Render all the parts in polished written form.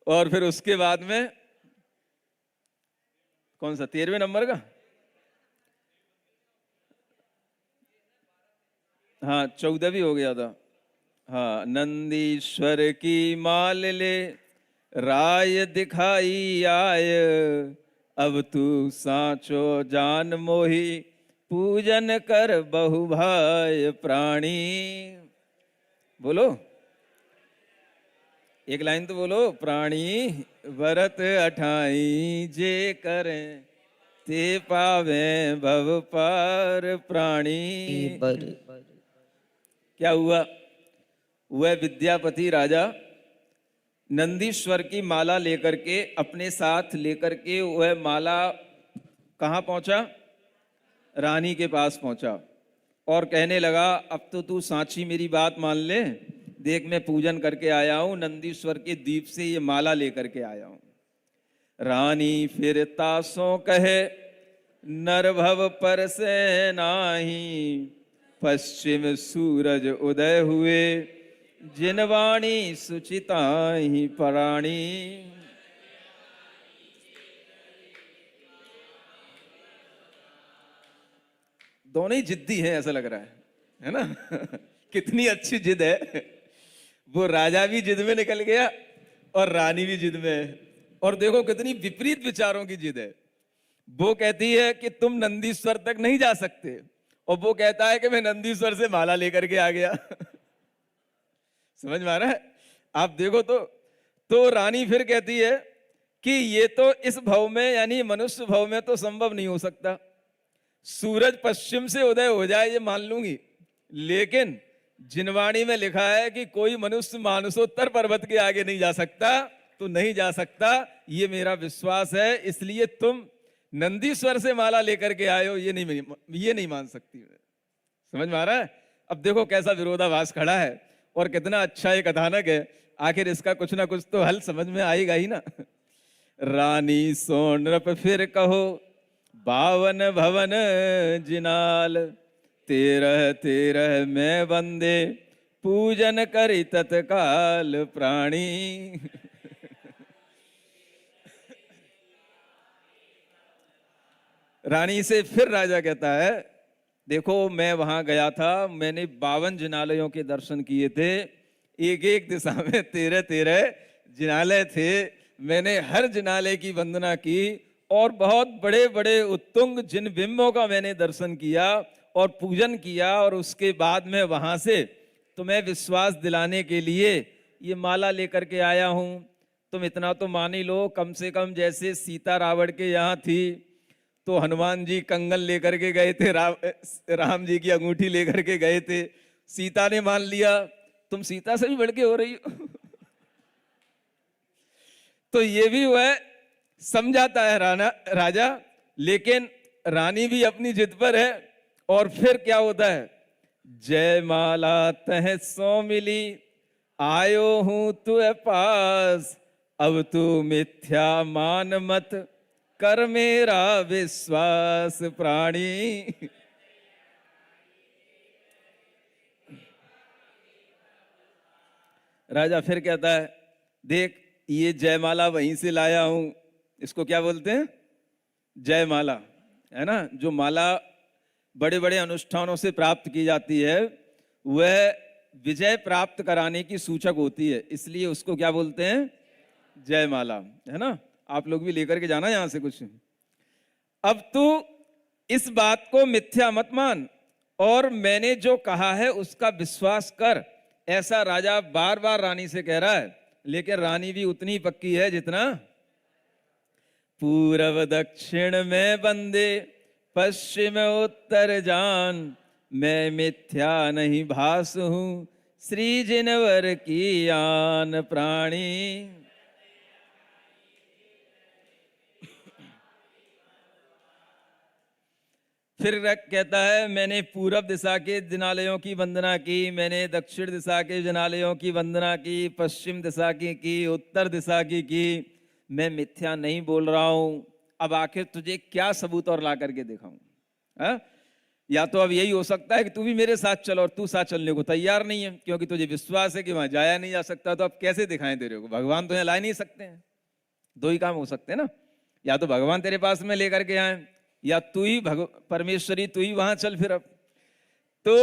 और फिर उसके बाद में कौन सा 13वें नंबर का? हाँ 14 भी हो गया था। हाँ, नंदीश्वर की माल ले राय दिखाई आय, अब तू साचो जान मोही पूजन कर बहु भाई प्राणी। बोलो, एक लाइन तो बोलो। प्राणी व्रत अठाई जे करें ते पावे भव पार प्राणी। क्या हुआ? वह विद्यापति राजा नंदीश्वर की माला लेकर के, अपने साथ लेकर के वह माला कहाँ पहुंचा? रानी के पास पहुंचा और कहने लगा, अब तो तू सांची मेरी बात मान ले, देख मैं पूजन करके आया हूं, नंदीश्वर के दीप से ये माला लेकर के आया हूं। रानी फिर तासों कहे नर भव पर से नाही, पश्चिम सूरज उदय हुए जिनवाणी सुचिता ही पराणी। दोनों ही जिद्दी हैं ऐसा लग रहा है ना? कितनी अच्छी जिद है। वो राजा भी जिद में निकल गया और रानी भी जिद में है। और देखो कितनी विपरीत विचारों की जिद है। वो कहती है कि तुम नंदीश्वर तक नहीं जा सकते, और वो कहता है कि मैं नंदीश्वर से माला लेकर के आ गया। समझ में आ रहा है? आप देखो तो रानी फिर कहती है कि ये तो इस भव में, यानी मनुष्य भव में तो संभव नहीं हो सकता। सूरज पश्चिम से उदय हो जाए ये मान लूंगी, लेकिन जिनवाणी में लिखा है कि कोई मनुष्य मानसोत्तर पर्वत के आगे नहीं जा सकता, तो नहीं जा सकता, ये मेरा विश्वास है। इसलिए तुम नंदीश्वर से माला लेकर के आए हो, ये नहीं मान सकती मैं। समझ में आ रहा है? अब देखो कैसा विरोधाभास खड़ा है, और कितना अच्छा ये कथानक है। आखिर इसका कुछ ना कुछ तो हल समझ में आएगा ही ना। रानी सोनरप फिर कहो 52 भवन जिनाल, 13 13 में बंदे पूजन करी तत्काल प्राणी। रानी से फिर राजा कहता है, देखो मैं वहां गया था, मैंने 52 जिनालयों के दर्शन किए थे, एक एक दिशा में 13 13 जिनालय थे। मैंने हर जिनालय की वंदना की और बहुत बड़े बड़े उत्तुंग जिन बिंबों का मैंने दर्शन किया और पूजन किया, और उसके बाद में वहां से तुम्हें विश्वास दिलाने के लिए ये माला लेकर के आया हूं। तुम इतना तो मान ही लो, कम से कम जैसे सीता रावण के यहाँ थी तो हनुमान जी कंगन लेकर के गए थे, राम जी की अंगूठी लेकर के गए थे, सीता ने मान लिया, तुम सीता से भी बढ़ के हो रही हो। तो ये भी वह समझाता है राजा, लेकिन रानी भी अपनी जिद पर है। और फिर क्या होता है? जय माला तह सो मिली, आयो हूं तुझे पास, अब तू मिथ्या मान मत, कर मेरा विश्वास प्राणी। राजा फिर कहता है, देख ये जयमाला वहीं से लाया हूं। इसको क्या बोलते हैं? जयमाला, है ना? जो माला बड़े बड़े अनुष्ठानों से प्राप्त की जाती है, वह विजय प्राप्त कराने की सूचक होती है, इसलिए उसको क्या बोलते हैं? जयमाला, है ना? आप लोग भी लेकर के जाना यहां से कुछ। अब तू इस बात को मिथ्या मत मान, और मैंने जो कहा है उसका विश्वास कर, ऐसा राजा बार बार रानी से कह रहा है। लेकिन रानी भी उतनी पक्की है जितना पूर्व दक्षिण में बंदे पश्चिम उत्तर जान, मैं मिथ्या नहीं भास हूं श्री जिनवर की आन प्राणी। फिर कहता है, मैंने पूरब दिशा के जिनालयों की वंदना की, मैंने दक्षिण दिशा के जिनालयों की वंदना की, पश्चिम दिशा की, उत्तर दिशा की, मैं मिथ्या नहीं बोल रहा हूं। अब आखिर तुझे क्या सबूत और ला करके दिखाऊं? या तो अब यही हो सकता है कि तू भी मेरे साथ चल, और तू साथ चलने को तैयार नहीं है क्योंकि तुझे विश्वास है कि वहां जाया नहीं जा सकता। तो अब कैसे दिखाएं तेरे को, भगवान तो यहाँ ला नहीं सकते हैं। दो ही काम हो सकते हैं ना, या तो भगवान तेरे पास में लेकर के आए, या तू ही परमेश्वरी तू ही वहां चल फिर। अब तो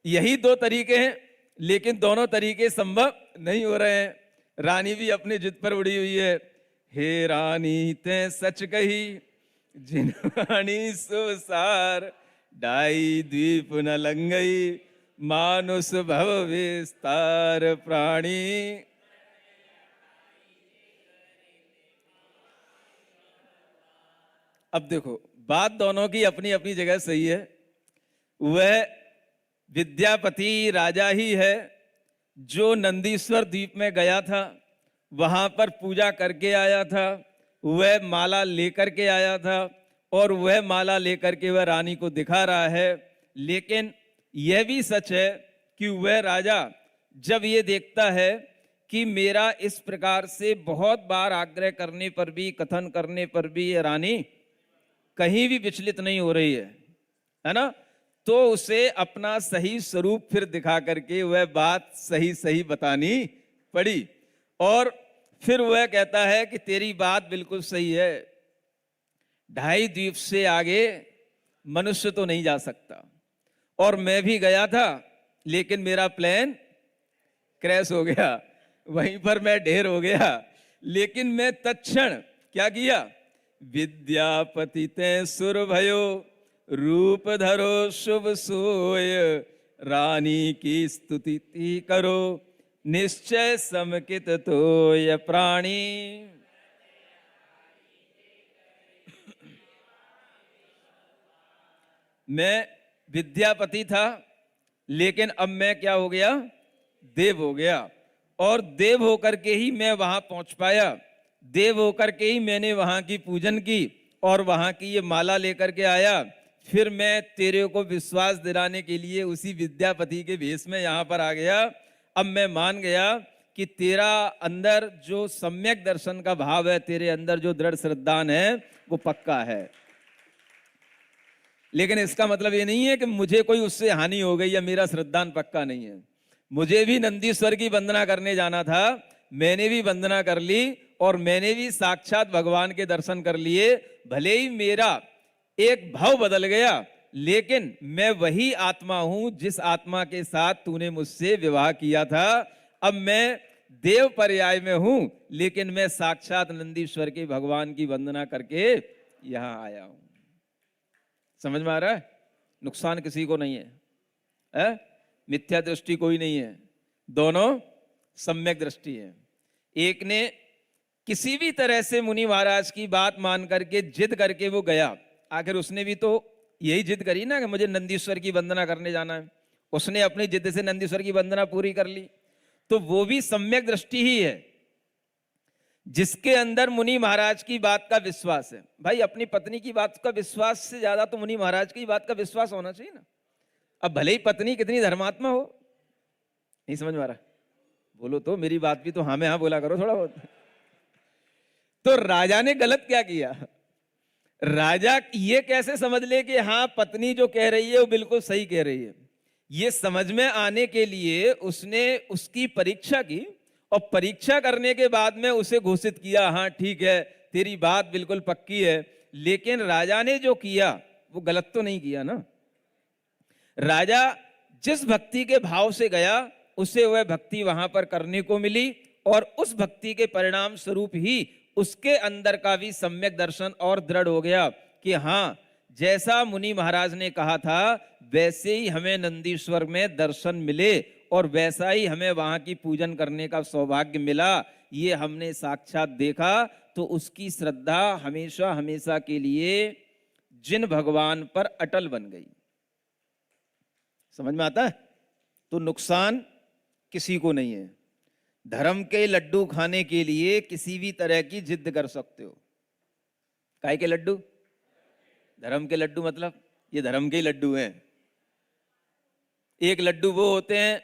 यही दो तरीके हैं, लेकिन दोनों तरीके संभव नहीं हो रहे हैं। रानी भी अपनी जिद पर उड़ी हुई है। हे रानी ते सच कही, जिनवाणी सुसार, डाई द्वीप न लंगई, मानुष भव विस्तार प्राणी। अब देखो, बात दोनों की अपनी अपनी जगह सही है। वह विद्यापति राजा ही है जो नंदीश्वर द्वीप में गया था, वहां पर पूजा करके आया था, वह माला लेकर के आया था, और वह माला लेकर के वह रानी को दिखा रहा है। लेकिन यह भी सच है कि वह राजा जब ये देखता है कि मेरा इस प्रकार से बहुत बार आग्रह करने पर भी, कथन करने पर भी ये रानी कहीं भी विचलित नहीं हो रही है ना, तो उसे अपना सही स्वरूप फिर दिखा करके वह बात सही सही बतानी पड़ी। और फिर वह कहता है कि तेरी बात बिल्कुल सही है, ढाई द्वीप से आगे मनुष्य तो नहीं जा सकता, और मैं भी गया था लेकिन मेरा प्लान क्रैश हो गया, वहीं पर मैं ढेर हो गया। लेकिन मैं तत्क्षण क्या किया, विद्यापति ते सुर भयो, रूप धरो शुभ सोय, रानी की स्तुति करो, निश्चय समकित तोय प्राणी। मैं विद्यापति था, लेकिन अब मैं क्या हो गया, देव हो गया, और देव होकर के ही मैं वहां पहुंच पाया। देव होकर के ही मैंने वहां की पूजन की और वहां की ये माला लेकर के आया। फिर मैं तेरे को विश्वास दिलाने के लिए उसी विद्यापति के भेष में यहां पर आ गया। अब मैं मान गया कि तेरा अंदर जो सम्यक दर्शन का भाव है, तेरे अंदर जो दृढ़ श्रद्धान है, वो पक्का है। लेकिन इसका मतलब ये नहीं है कि मुझे कोई उससे हानि हो गई या मेरा श्रद्धान पक्का नहीं है। मुझे भी नंदीश्वर की वंदना करने जाना था, मैंने भी वंदना कर ली और मैंने भी साक्षात भगवान के दर्शन कर लिए। भले ही मेरा एक भाव बदल गया, लेकिन मैं वही आत्मा हूं जिस आत्मा के साथ तूने मुझसे विवाह किया था। अब मैं देव पर्याय में हूं, लेकिन मैं साक्षात नंदीश्वर के भगवान की वंदना करके यहां आया हूं। समझ में आ रहा है? नुकसान किसी को नहीं है, मिथ्या दृष्टि कोई नहीं है, दोनों सम्यक दृष्टि है। एक ने किसी भी तरह से मुनि महाराज की बात मान करके जिद करके वो गया, आखिर उसने भी तो यही जिद करी ना कि मुझे नंदीश्वर की वंदना करने जाना है। उसने अपनी जिद से नंदीश्वर की वंदना पूरी कर ली, तो वो भी सम्यक दृष्टि ही है जिसके अंदर मुनि महाराज की बात का विश्वास है। भाई, अपनी पत्नी की बात का विश्वास से ज्यादा तो मुनि महाराज की बात का विश्वास होना चाहिए ना। अब भले ही पत्नी कितनी धर्मात्मा हो, नहीं समझ में आ रहा, बोलो तो, मेरी बात भी तो हाँ में हाँ बोला करो थोड़ा बहुत। तो राजा ने गलत क्या किया? राजा ये कैसे समझ ले कि हाँ पत्नी जो कह रही है वो बिल्कुल सही कह रही है? ये समझ में आने के लिए उसने उसकी परीक्षा की, और परीक्षा करने के बाद में उसे घोषित किया, हाँ ठीक है तेरी बात बिल्कुल पक्की है। लेकिन राजा ने जो किया वो गलत तो नहीं किया ना। राजा जिस भक्ति के भाव से गया, उसे वह भक्ति वहां पर करने को मिली, और उस भक्ति के परिणाम स्वरूप ही उसके अंदर का भी सम्यक दर्शन और दृढ़ हो गया कि हाँ, जैसा मुनि महाराज ने कहा था वैसे ही हमें नंदीश्वर में दर्शन मिले, और वैसा ही हमें वहां की पूजन करने का सौभाग्य मिला। ये हमने साक्षात देखा, तो उसकी श्रद्धा हमेशा हमेशा के लिए जिन भगवान पर अटल बन गई। समझ में आता है? तो नुकसान किसी को नहीं है। धर्म के लड्डू खाने के लिए किसी भी तरह की जिद कर सकते हो। काय के लड्डू? धर्म के लड्डू, मतलब ये धर्म के लड्डू हैं। एक लड्डू वो होते हैं,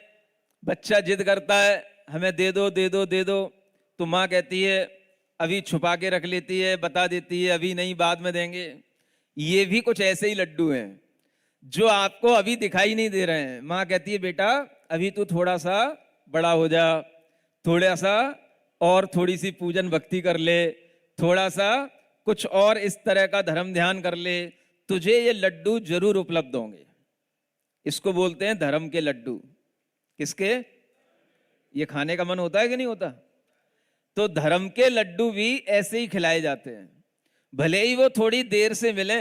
बच्चा जिद करता है हमें दे दो दे दो दे दो, तो माँ कहती है अभी छुपा के रख लेती है, बता देती है अभी नहीं बाद में देंगे। ये भी कुछ ऐसे ही लड्डू हैं। जो आपको अभी दिखाई नहीं दे रहे हैं। माँ कहती है बेटा अभी तू थोड़ा सा बड़ा हो जा, थोड़ा सा और थोड़ी सी पूजन भक्ति कर ले, थोड़ा सा कुछ और इस तरह का धर्म ध्यान कर ले, तुझे ये लड्डू जरूर उपलब्ध होंगे। इसको बोलते हैं धर्म के लड्डू। किसके? ये खाने का मन होता है कि नहीं होता? तो धर्म के लड्डू भी ऐसे ही खिलाए जाते हैं, भले ही वो थोड़ी देर से मिले,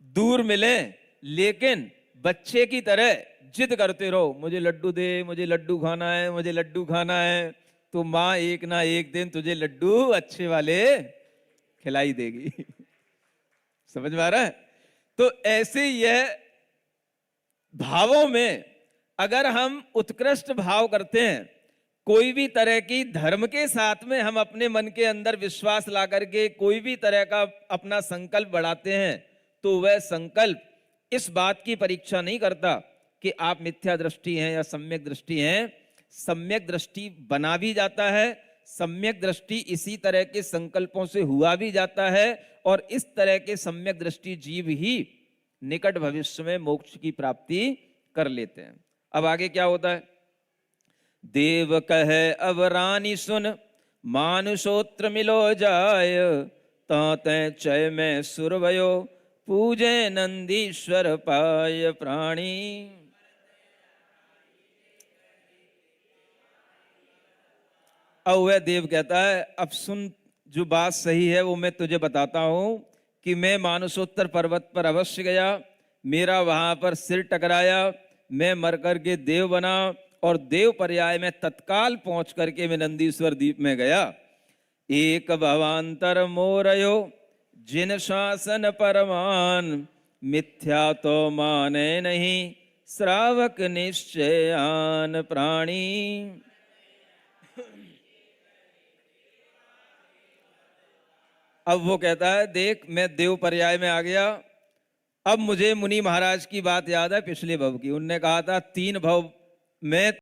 दूर मिले, लेकिन बच्चे की तरह जिद करते रहो, मुझे लड्डू दे, मुझे लड्डू खाना है, मुझे लड्डू खाना है। तो माँ एक ना एक दिन तुझे लड्डू अच्छे वाले खिलाई देगी। समझ में आ रहा है? तो ऐसे यह भावों में अगर हम उत्कृष्ट भाव करते हैं, कोई भी तरह की धर्म के साथ में हम अपने मन के अंदर विश्वास ला करके कोई भी तरह का अपना संकल्प बढ़ाते हैं, तो वह संकल्प इस बात की परीक्षा नहीं करता कि आप मिथ्या दृष्टि हैं या सम्यक दृष्टि हैं। सम्यक दृष्टि बना भी जाता है, सम्यक दृष्टि इसी तरह के संकल्पों से हुआ भी जाता है, और इस तरह के सम्यक दृष्टि जीव ही निकट भविष्य में मोक्ष की प्राप्ति कर लेते हैं। अब आगे क्या होता है? देव कहे अब रानी सुन, मानुषोत्र मिलो जाय, ताते चय में सुरवयो, पूजे नंदीश्वर पाय प्राणी। अब वह देव कहता है अब सुन, जो बात सही है वो मैं तुझे बताता हूं कि मैं मानसोत्तर पर्वत पर अवश्य गया, मेरा वहां पर सिर टकराया, मैं मर करके देव बना, और देव पर्याय में तत्काल पहुंच करके मैं नंदीश्वर द्वीप में गया। एक भवांतर मोरयो जिन शासन परमान, मिथ्या तो माने नहीं श्रावक निश्चयान प्राणी। अब वो कहता है देख मैं देव पर्याय में आ गया, अब मुझे मुनि महाराज की बात याद है पिछले भव की। उनने कहा था 3 भव में